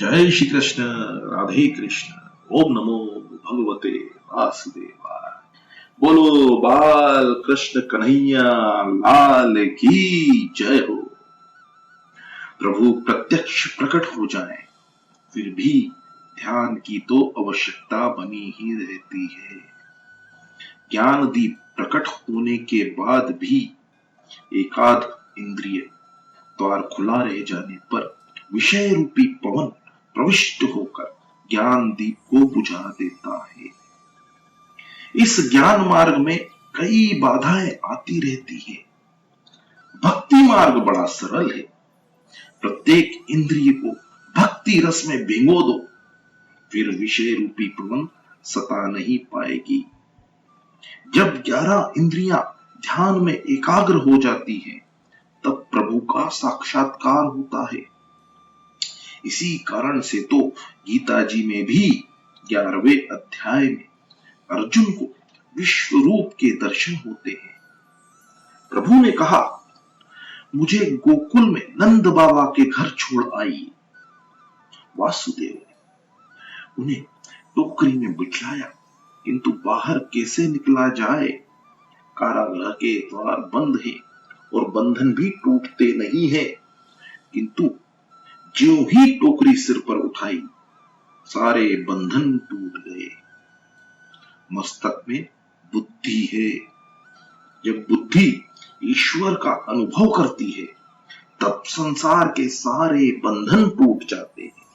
जय श्री कृष्ण। राधे कृष्ण। ओम नमो भगवते वासुदेवाय। बोलो बाल कृष्ण कन्हैया लाल की जय हो। प्रभु प्रत्यक्ष प्रकट हो जाएं, फिर भी ध्यान की तो आवश्यकता बनी ही रहती है। ज्ञान दीप प्रकट होने के बाद भी एकाध इंद्रिय द्वार खुला रह जाने पर विषय रूपी पवन प्रविष्ट होकर ज्ञान दीप को बुझा देता है। इस ज्ञान मार्ग में कई बाधाएं आती रहती हैं। भक्ति मार्ग बड़ा सरल है। प्रत्येक इंद्रिय को भक्ति रस में भिगो दो, फिर विषय रूपी पवन सता नहीं पाएगी। जब 11 इंद्रियां ध्यान में एकाग्र हो जाती हैं, तब प्रभु का साक्षात्कार होता है। इसी कारण से तो गीता जी में भी 11वें अध्याय में अर्जुन को विश्व रूप के दर्शन होते हैं। प्रभु ने कहा, मुझे गोकुल में नंद बाबा के घर छोड़ आई। वासुदेव ने उन्हें टोकरी में बिठाया, किंतु बाहर कैसे निकला जाए। कारागृह के द्वार बंद हैं और बंधन भी टूटते नहीं है। किंतु ज्यों ही टोकरी सिर पर उठाई, सारे बंधन टूट गए। मस्तक में बुद्धि है। जब बुद्धि ईश्वर का अनुभव करती है, तब संसार के सारे बंधन टूट जाते हैं।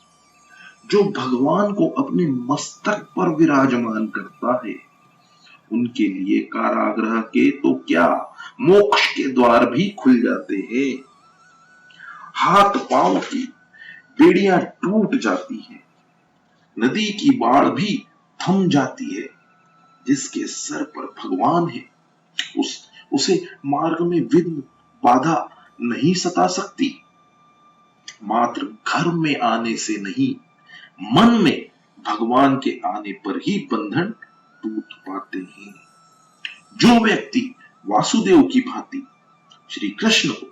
जो भगवान को अपने मस्तक पर विराजमान करता है, उनके लिए कारागृह के तो क्या, मोक्ष के द्वार भी खुल जाते हैं। हाथ पांव की बेड़ियां टूट जाती हैं। नदी की बाढ़ भी थम जाती है। जिसके सर पर भगवान है, उसे मार्ग में विघ्न बाधा नहीं सता सकती। मात्र घर में आने से नहीं, मन में भगवान के आने पर ही बंधन टूट पाते हैं। जो व्यक्ति वासुदेव की भांति श्री कृष्ण को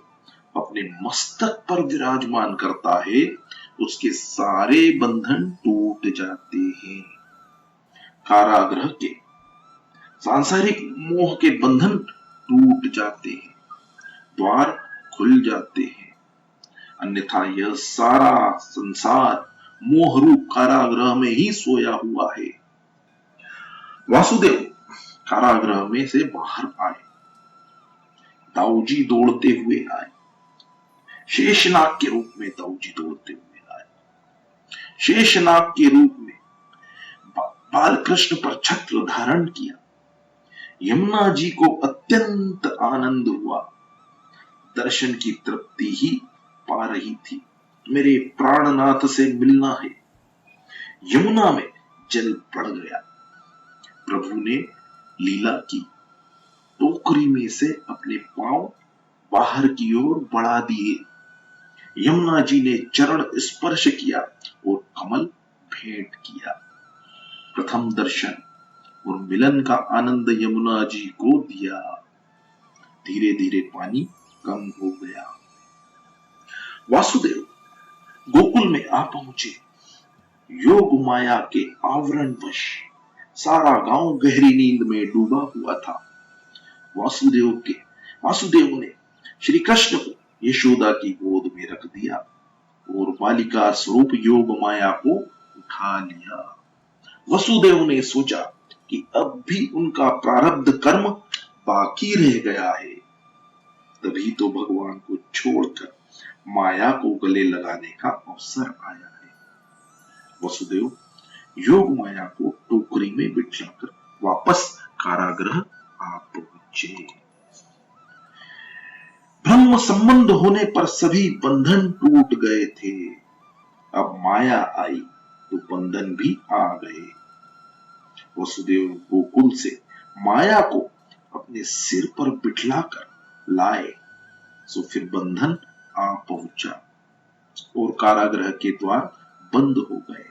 अपने मस्तक पर विराजमान करता है, उसके सारे बंधन टूट जाते हैं। कारागृह के सांसारिक मोह के बंधन टूट जाते हैं, द्वार खुल जाते हैं। अन्यथा यह सारा संसार मोह रूप कारागृह में ही सोया हुआ है। वासुदेव कारागृह में से बाहर आए। दाऊजी दौड़ते हुए आए। शेषनाग के रूप में दाऊजी दौड़ते हुए आए। शेषनाग के रूप में बालकृष्ण पर छत्र धारण किया। यमुना जी को अत्यंत आनंद हुआ। दर्शन की तृप्ति ही पा रही थी। मेरे प्राणनाथ से मिलना है। यमुना में जल बढ़ गया। प्रभु ने लीला की। टोकरी में से अपने पांव बाहर की ओर बढ़ा दिए। यमुना जी ने चरण स्पर्श किया और कमल भेंट किया। प्रथम दर्शन और मिलन का आनंद यमुना जी को दिया। धीरे धीरे पानी कम हो गया। वासुदेव गोकुल में आ पहुंचे। योग माया के आवरण वश सारा गांव गहरी नींद में डूबा हुआ था। वासुदेव ने श्री कृष्ण को यशोदा की गोद में रख दिया और बालिका स्वरूप योग माया को उठा लिया। वसुदेव ने सोचा कि अब भी उनका प्रारब्ध कर्म बाकी रह गया है। तभी तो भगवान को छोड़कर माया को गले लगाने का अवसर आया है। वसुदेव योग माया को टोकरी में बिठाकर वापस कारागृह आ पहुंचे। ब्रह्म संबंध होने पर सभी बंधन टूट गए थे। अब माया आई तो बंधन भी आ गए। वसुदेव गोकुल से माया को अपने सिर पर बिठलाकर लाए, सो फिर बंधन आ पहुंचा और कारागृह के द्वार बंद हो गए।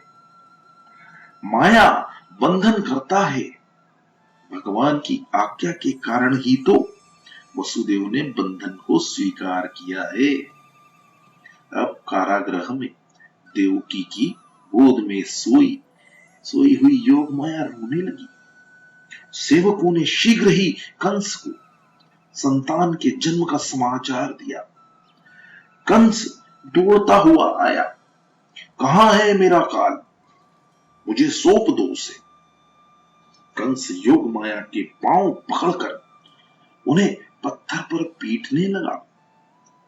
माया बंधन करता है। भगवान की आज्ञा के कारण ही तो वसुदेव ने बंधन को स्वीकार किया है। अब कारागृह में देवकी की गोद में सोई सोई हुई योग माया रोने लगी। सेवकों ने शीघ्र ही कंस को संतान के जन्म का समाचार दिया। कंस दौड़ता हुआ आया। कहां है मेरा काल, मुझे सौंप दो उसे। कंस योग माया के पांव पकड़कर उन्हें पत्थर पर पीटने लगा,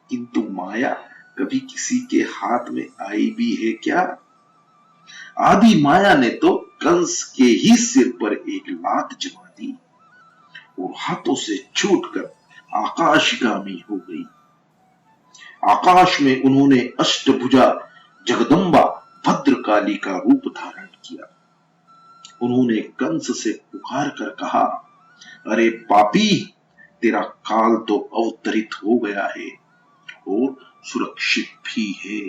किंतु माया कभी किसी के हाथ में आई भी है क्या? आदि माया ने तो कंस के ही सिर पर एक लात जमा दी और हाथों से छूटकर आकाशगामी हो गई। आकाश में उन्होंने अष्टभुजा जगदम्बा भद्रकाली का रूप धारण किया। उन्होंने कंस से पुकार कर कहा, अरे पापी, तेरा काल तो अवतरित हो गया है और सुरक्षित भी है।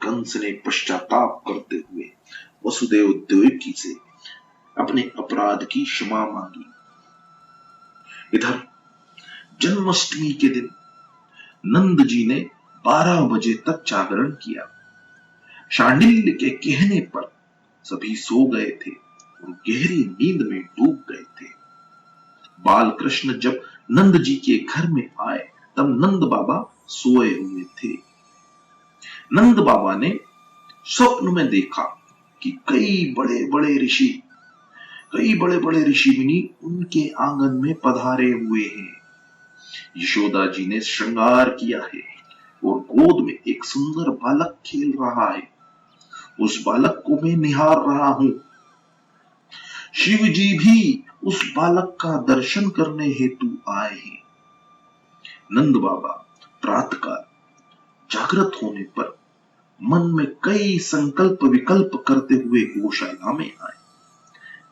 कंस ने पश्चाताप करते हुए वसुदेव देवकी से अपने अपराध की क्षमा मांगी। इधर जन्माष्टमी के दिन नंद जी ने 12 बजे तक जागरण किया। शांडिल्य के कहने पर सभी सो गए थे और गहरी नींद में डूब गए थे। बाल कृष्ण जब नंद जी के घर में आए तब नंद बाबा सोए हुए थे। नंद बाबा ने स्वप्न में देखा कि कई बड़े बड़े ऋषि मुनि उनके आंगन में पधारे हुए हैं। यशोदा जी ने श्रृंगार किया है और गोद में एक सुंदर बालक खेल रहा है। उस बालक को मैं निहार रहा हूं। शिव जी भी उस बालक का दर्शन करने हेतु आए हैं। नंद बाबा प्रातःकाल जागृत होने पर मन में कई संकल्प विकल्प करते हुए गौशाला में आए।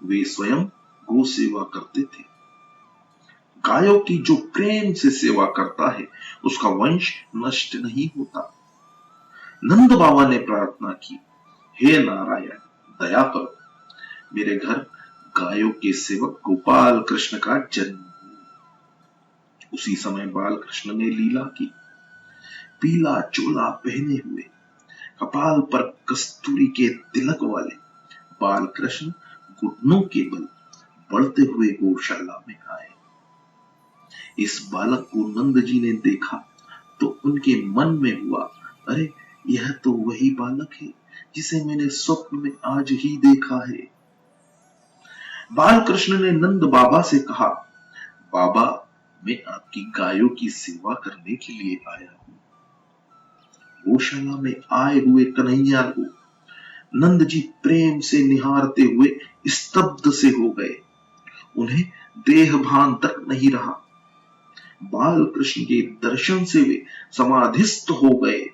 वे स्वयं गौ सेवा करते थे। गायों की जो प्रेम से सेवा करता है उसका वंश नष्ट नहीं होता। नंद बाबा ने प्रार्थना की, हे नारायण, दया करो, मेरे घर गायों के सेवक गोपाल कृष्ण का जन्म हो। उसी समय बाल कृष्ण ने लीला की। पीला चोला पहने हुए, कपाल पर कस्तूरी के तिलक वाले बाल कृष्ण घुटनों के बल बढ़ते हुए गौशाला में आए। इस बालक को नंद जी ने देखा तो उनके मन में हुआ, अरे यह तो वही बालक है जिसे मैंने स्वप्न में आज ही देखा है। बाल कृष्ण ने नंद बाबा से कहा, बाबा, मैं आपकी गायों की सेवा करने के लिए आया हूं। गौशाला में आए हुए कन्हैया को नंद जी प्रेम से निहारते हुए स्तब्ध से हो गए। उन्हें देह भान तक नहीं रहा। बाल कृष्ण के दर्शन से वे समाधिस्थ हो गए।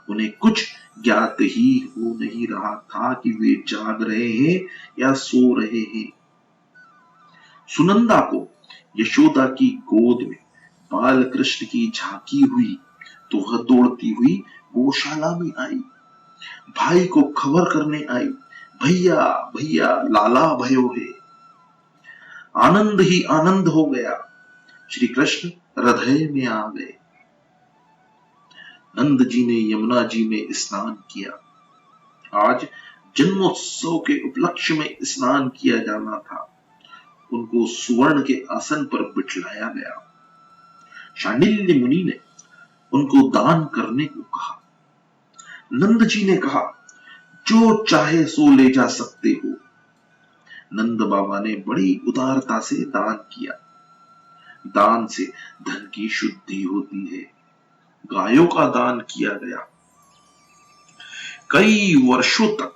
उन्हें कुछ ज्ञात ही हो नहीं रहा था कि वे जाग रहे हैं या सो रहे हैं। सुनंदा को यशोदा की गोद में बाल कृष्ण की झांकी हुई तो वह दौड़ती हुई गौशाला में आई। भाई को खबर करने आई, भैया भैया लाला भयो है। आनंद ही आनंद हो गया। श्री कृष्ण हृदय में आ गए। नंद जी ने यमुना जी में स्नान किया। आज जन्मोत्सव के उपलक्ष्य में स्नान किया जाना था। उनको सुवर्ण के आसन पर बिठलाया गया। शांडिल्य मुनि ने उनको दान करने को कहा। नंद जी ने कहा, जो चाहे सो ले जा सकते हो। नंद बाबा ने बड़ी उदारता से दान किया। दान से धन की शुद्धि होती है। गायों का दान किया गया। कई वर्षों तक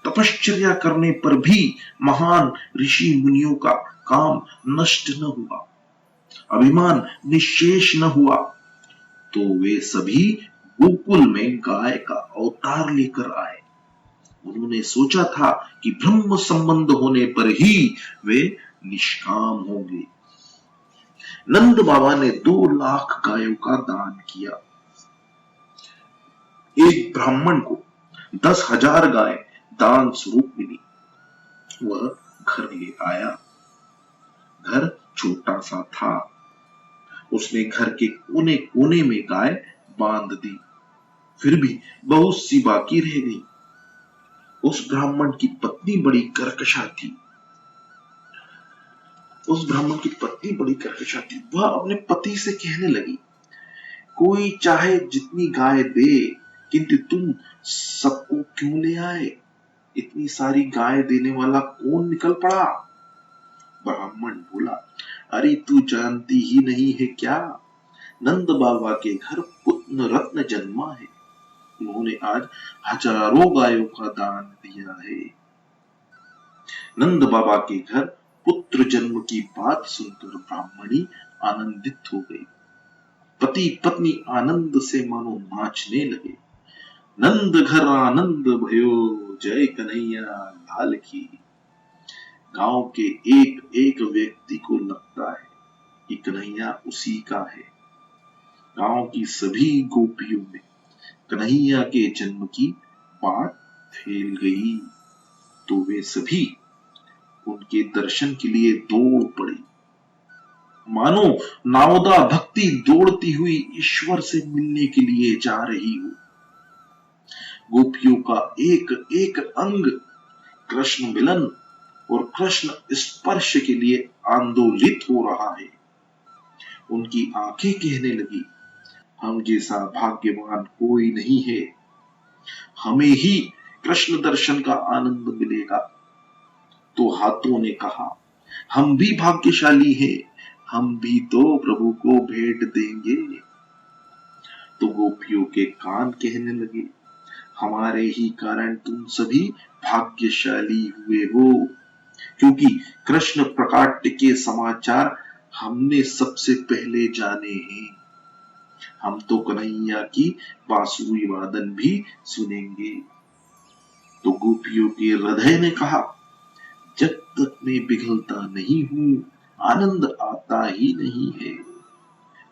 तपश्चर्या करने पर भी महान ऋषि मुनियों का काम नष्ट न हुआ, अभिमान निशेष न हुआ, तो वे सभी गोकुल में गाय का अवतार लेकर आए। उन्होंने सोचा था कि ब्रह्म संबंध होने पर ही वे निष्काम होंगे। नंद बाबा ने 2 लाख गायों का दान किया। एक ब्राह्मण को 10,000 गाय दान स्वरूप मिली। वह घर ले आया। घर छोटा सा था। उसने घर के कोने कोने में गाय बांध दी। फिर भी बहुत सी बाकी रह गई। उस ब्राह्मण की पत्नी बड़ी कर्कशा थी। उस ब्राह्मण की पत्नी बड़ी कर्कशा थी। वह अपने पति से कहने लगी, कोई चाहे जितनी गाय दे, किंतु तुम सबको क्यों ले आए? इतनी सारी गाय देने वाला कौन निकल पड़ा? ब्राह्मण बोला, अरे तू जानती ही नहीं है क्या? नंद बाबा के घर पुत्र रत्न जन्मा है। उन्होंने आज हजारों गायों का दान दिया है। नंद बाबा के घर पुत्र जन्म की बात सुनकर ब्राह्मणी आनंदित हो गई। पति पत्नी आनंद से मानो नाचने लगे। नंद घर आनंद भयो, जय कन्हैया लाल की। गांव के एक एक व्यक्ति को लगता है कि कन्हैया उसी का है। गांव की सभी गोपियों में कन्हैया के जन्म की बात फैल गई, तो वे सभी उनके दर्शन के लिए दौड़ पड़ी, मानो नावदा भक्ति दौड़ती हुई ईश्वर से मिलने के लिए जा रही हो। गोपियों का एक एक अंग कृष्ण मिलन और कृष्ण स्पर्श के लिए आंदोलित हो रहा है। उनकी आंखें कहने लगी, हम जैसा भाग्यवान कोई नहीं है, हमें ही कृष्ण दर्शन का आनंद मिलेगा। तो हाथों ने कहा, हम भी भाग्यशाली हैं, हम भी तो प्रभु को भेंट देंगे। तो गोपियों के कान कहने लगे, हमारे ही कारण तुम सभी भाग्यशाली हुए हो, क्योंकि कृष्ण प्रकाट्य के समाचार हमने सबसे पहले जाने हैं। हम तो कन्हैया की बांसुरी वादन भी सुनेंगे। तो गोपियों के हृदय ने कहा, जब तक मैं पिघलता नहीं हूं, आनंद आता ही नहीं है।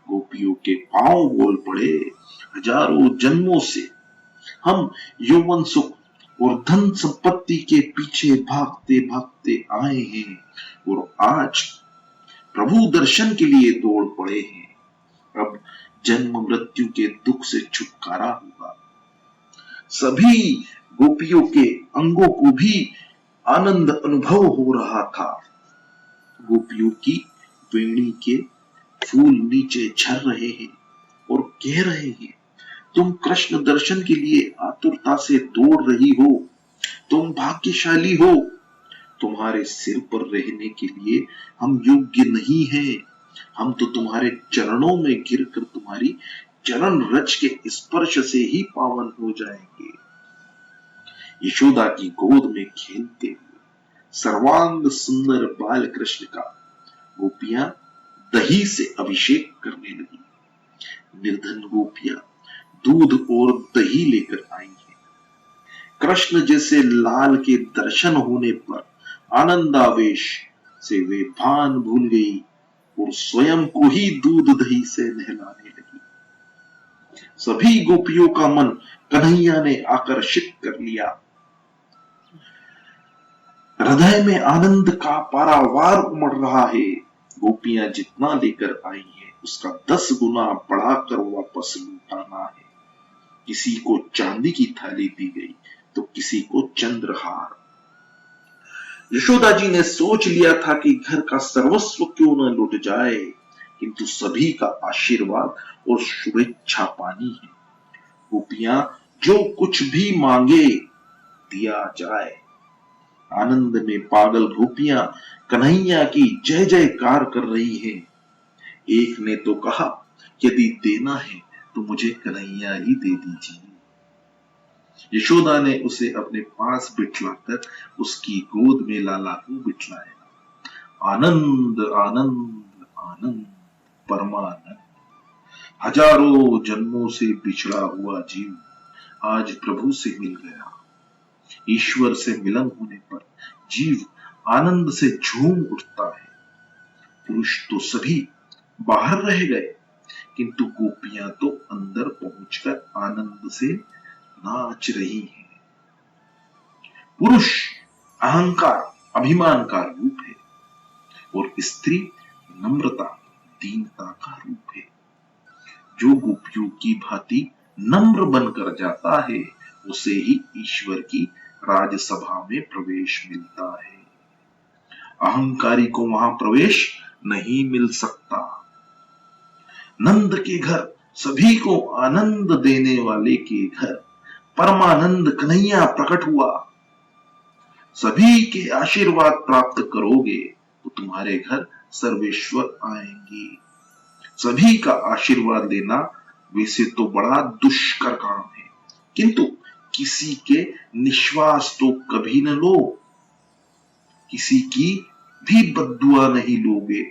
गोपियों के पांव बोल पड़े, हजारों जन्मों से हम यौवन सुख और धन संपत्ति के पीछे भागते भागते आए हैं, और आज प्रभु दर्शन के लिए दौड़ पड़े हैं। अब जन्म मृत्यु के दुख से छुटकारा होगा। सभी गोपियों के अंगों को भी आनंद अनुभव हो रहा था। गोपियों की वेणी के फूल नीचे झर रहे हैं और कह रहे हैं, तुम कृष्ण दर्शन के लिए आतुरता से दौड़ रही हो, तुम भाग्यशाली हो। तुम्हारे सिर पर रहने के लिए हम योग्य नहीं हैं। हम तो तुम्हारे चरणों में गिरकर तुम्हारी चरण रज के स्पर्श से ही पावन हो जाएंगे। यशोदा की गोद में खेलते हुए सर्वांग सुंदर बाल कृष्ण का गोपियां दही से अभिषेक करने लगी। निर्धन गोपियां दूध और दही लेकर आई हैं। कृष्ण जैसे लाल के दर्शन होने पर आनंदावेश से वे भान भूल गई और स्वयं को ही दूध दही से नहलाने लगी। सभी गोपियों का मन कन्हैया ने आकर्षित कर लिया। हृदय में आनंद का पारावार उमड़ रहा है। गोपियां जितना लेकर आई हैं, उसका 10 गुना बढ़ाकर वापस लौटाना है। किसी को चांदी की थाली दी गई, तो किसी को चंद्रहार। यशोदा जी ने सोच लिया था कि घर का सर्वस्व क्यों न लुट जाए, किंतु सभी का आशीर्वाद और शुभेच्छा पानी है। गोपियां जो कुछ भी मांगे दिया जाए। आनंद में पागल गोपियां कन्हैया की जय जयकार कर रही हैं। एक ने तो कहा, यदि देना है तो मुझे कन्हैया ही दे दीजिए। यशोदा ने उसे अपने पास बिठलाकर उसकी गोद में लाला को बिठलाया। आनंद आनंद आनंद परमानंद। हजारों जन्मों से बिछड़ा हुआ जीव आज प्रभु से मिल गया। ईश्वर से मिलन होने पर जीव आनंद से झूम उठता है। पुरुष तो सभी बाहर रह गए, किंतु गोपियां तो अंदर पहुंचकर आनंद से नाच रही हैं। पुरुष अहंकार अभिमान का रूप है और स्त्री नम्रता दीनता का रूप है। जो गोपियों की भांति नम्र बनकर जाता है, उसे ही ईश्वर की राजसभा में प्रवेश मिलता है। अहंकारी को वहां प्रवेश नहीं मिल सकता। नंद के घर, सभी को आनंद देने वाले के घर परमानंद कन्हैया प्रकट हुआ। सभी के आशीर्वाद प्राप्त करोगे तो तुम्हारे घर सर्वेश्वर आएंगे। सभी का आशीर्वाद लेना वैसे तो बड़ा दुष्कर काम है, किंतु किसी के निश्वास तो कभी न लो। किसी की भी बद्दुआ नहीं लोगे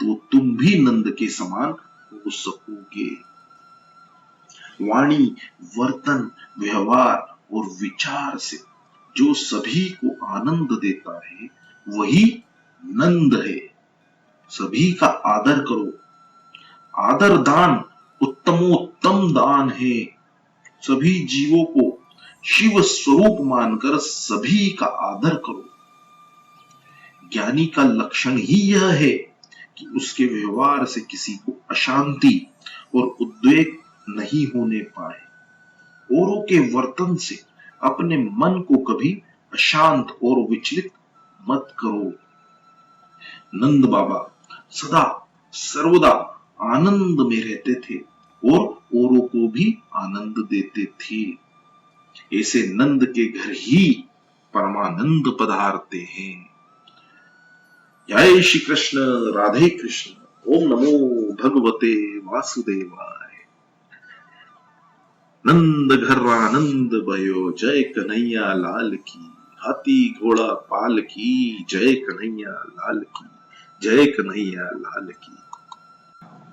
तो तुम भी नंद के समान हो सकोगे। वाणी, वर्तन, व्यवहार और विचार से जो सभी को आनंद देता है वही नंद है। सभी का आदर करो। आदर दान उत्तमोत्तम दान है। सभी जीवों को शिव स्वरूप मानकर सभी का आदर करो। ज्ञानी का लक्षण ही यह है कि उसके व्यवहार से किसी को अशांति और उद्वेग नहीं होने पाए। औरों के वर्तन से अपने मन को कभी अशांत और विचलित मत करो। नंद बाबा सदा सर्वदा आनंद में रहते थे और औरों को भी आनंद देते थे। ऐसे नंद के घर ही परमानंद पधारते हैं। जय श्री कृष्ण, राधे कृष्ण। ओम नमो भगवते वासुदेवाय। नंद घर आनंद भयो, जय कन्हैया लाल की। हाथी घोड़ा पाल की, जय कन्हैया लाल की। जय कन्हैया लाल की।